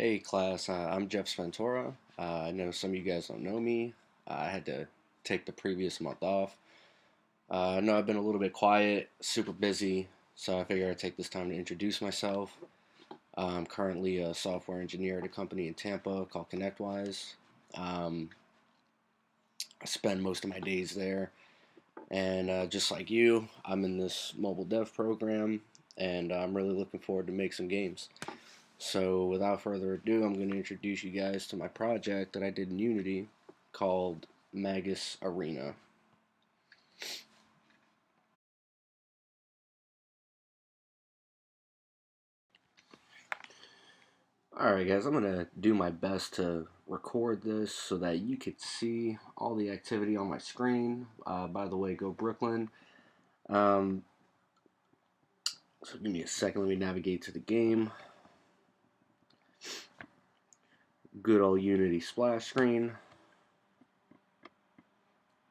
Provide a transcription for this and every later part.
Hey class, I'm Jeff Sventura. I know some of you guys don't know me. I had to take the previous month off. I know I've been a little bit quiet, super busy, so I figured I'd take this time to introduce myself. I'm currently a software engineer at a company in Tampa called ConnectWise. Um, I spend most of my days there, and just like you, I'm in this mobile dev program, and I'm really looking forward to make some games. So without further ado, I'm going to introduce you guys to my project that I did in Unity called Magus Arena. Alright guys, I'm going to do my best to record this so that you could see all the activity on my screen. By the way, go Brooklyn. Um, so give me a second, let me navigate to the game. Good old Unity splash screen.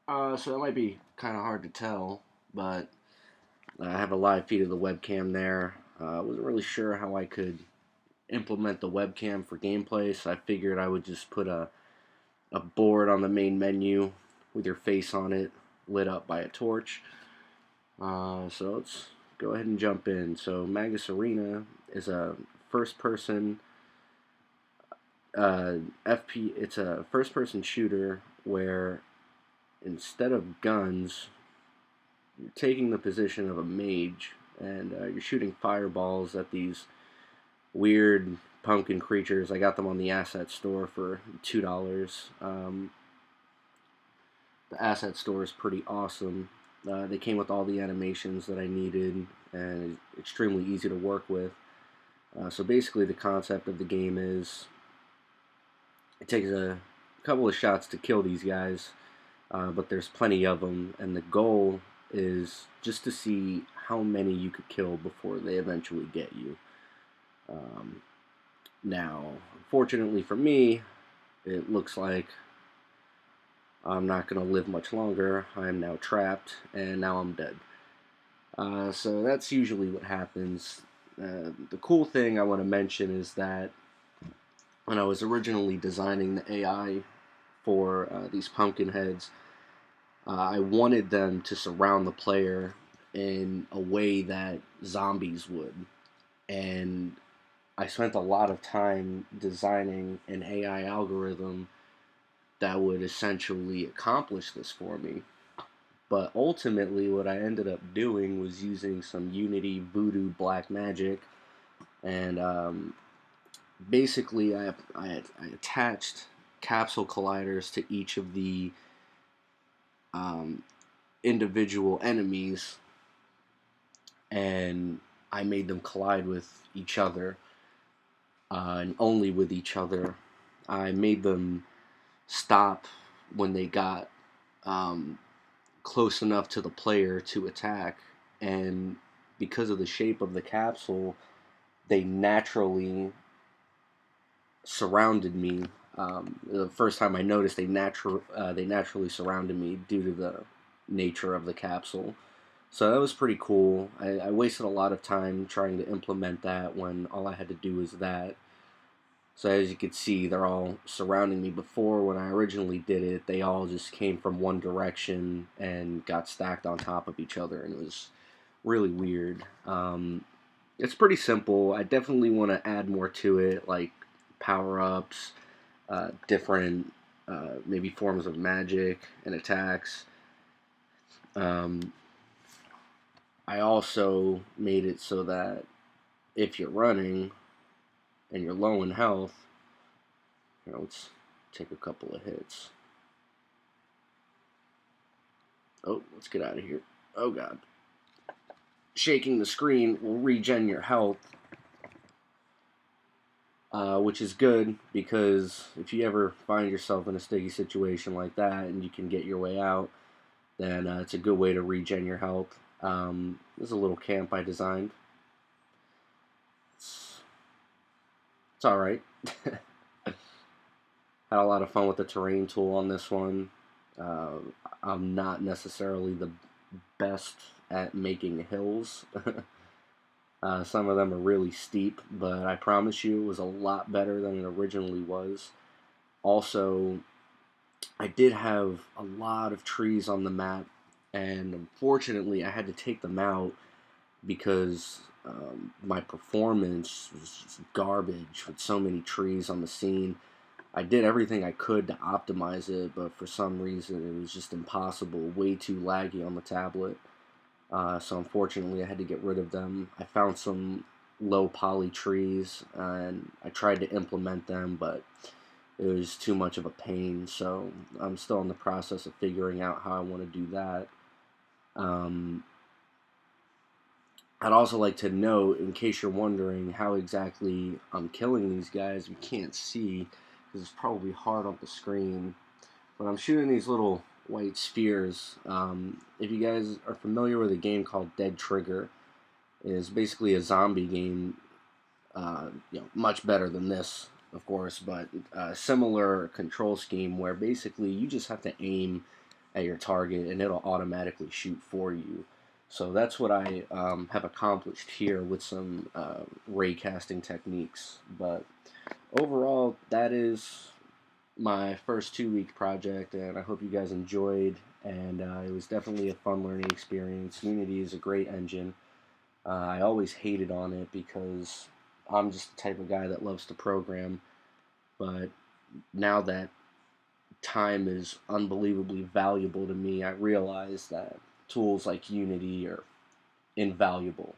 So that might be kind of hard to tell, but I have a live feed of the webcam there. I wasn't really sure how I could implement the webcam for gameplay, so I figured I would just put a board on the main menu with your face on it, lit up by a torch. So let's go ahead and jump in. So Magus Arena is a first-person FP. It's a first-person shooter where instead of guns, you're taking the position of a mage, and you're shooting fireballs at these weird pumpkin creatures. I got them on the asset store for $2. The asset store is pretty awesome. They came with all the animations that I needed and extremely easy to work with. So basically, the concept of the game is it takes a couple of shots to kill these guys, but there's plenty of them, and the goal is just to see how many you could kill before they eventually get you. Um, Now, fortunately for me, it looks like I'm not going to live much longer. I am now trapped, and now I'm dead. So that's usually what happens. The cool thing I want to mention is that when I was originally designing the AI for these pumpkin heads, I wanted them to surround the player in a way that zombies would. And I spent a lot of time designing an AI algorithm that would essentially accomplish this for me. But ultimately, what I ended up doing was using some Unity Voodoo Black Magic, and basically, I attached capsule colliders to each of the um, individual enemies, and I made them collide with each other, and only with each other. I made them stop when they got um, close enough to the player to attack, and because of the shape of the capsule, they naturally surrounded me. The first time I noticed, they naturally surrounded me due to the nature of the capsule. So that was pretty cool. I wasted a lot of time trying to implement that when all I had to do was that. So as you can see, they're all surrounding me. Before, when I originally did it, they all just came from one direction and got stacked on top of each other, and it was really weird. It's pretty simple. I definitely want to add more to it, like power-ups, different maybe forms of magic and attacks. Um, I also made it so that if you're running and you're low in health, let's take a couple of hits. Oh, let's get out of here. Oh god. Shaking the screen will regen your health, which is good because if you ever find yourself in a sticky situation like that and you can get your way out, then it's a good way to regen your health. This is a little camp I designed. It's alright. Had a lot of fun with the terrain tool on this one. Uh, I'm not necessarily the best at making hills. Some of them are really steep, but I promise you it was a lot better than it originally was. Also, I did have a lot of trees on the map, and unfortunately, I had to take them out because my performance was just garbage with so many trees on the scene. I did everything I could to optimize it, but for some reason it was just impossible, way too laggy on the tablet. So unfortunately, I had to get rid of them. I found some low poly trees and I tried to implement them, but it was too much of a pain. So I'm still in the process of figuring out how I want to do that. Um, I'd also like to note, in case you're wondering how exactly I'm killing these guys, you can't see because it's probably hard on the screen. But I'm shooting these little white spheres. If you guys are familiar with a game called Dead Trigger, it is basically a zombie game. Much better than this, of course, but a similar control scheme where basically you just have to aim at your target and it'll automatically shoot for you. So that's what I have accomplished here with some ray casting techniques. But overall, that is my first 2 week project, and I hope you guys enjoyed. And it was definitely a fun learning experience. Unity is a great engine. I always hated on it because I'm just the type of guy that loves to program. But now that time is unbelievably valuable to me, I realize that tools like Unity are invaluable.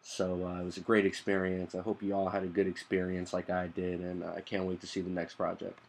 So it was a great experience. I hope you all had a good experience like I did, and I can't wait to see the next project.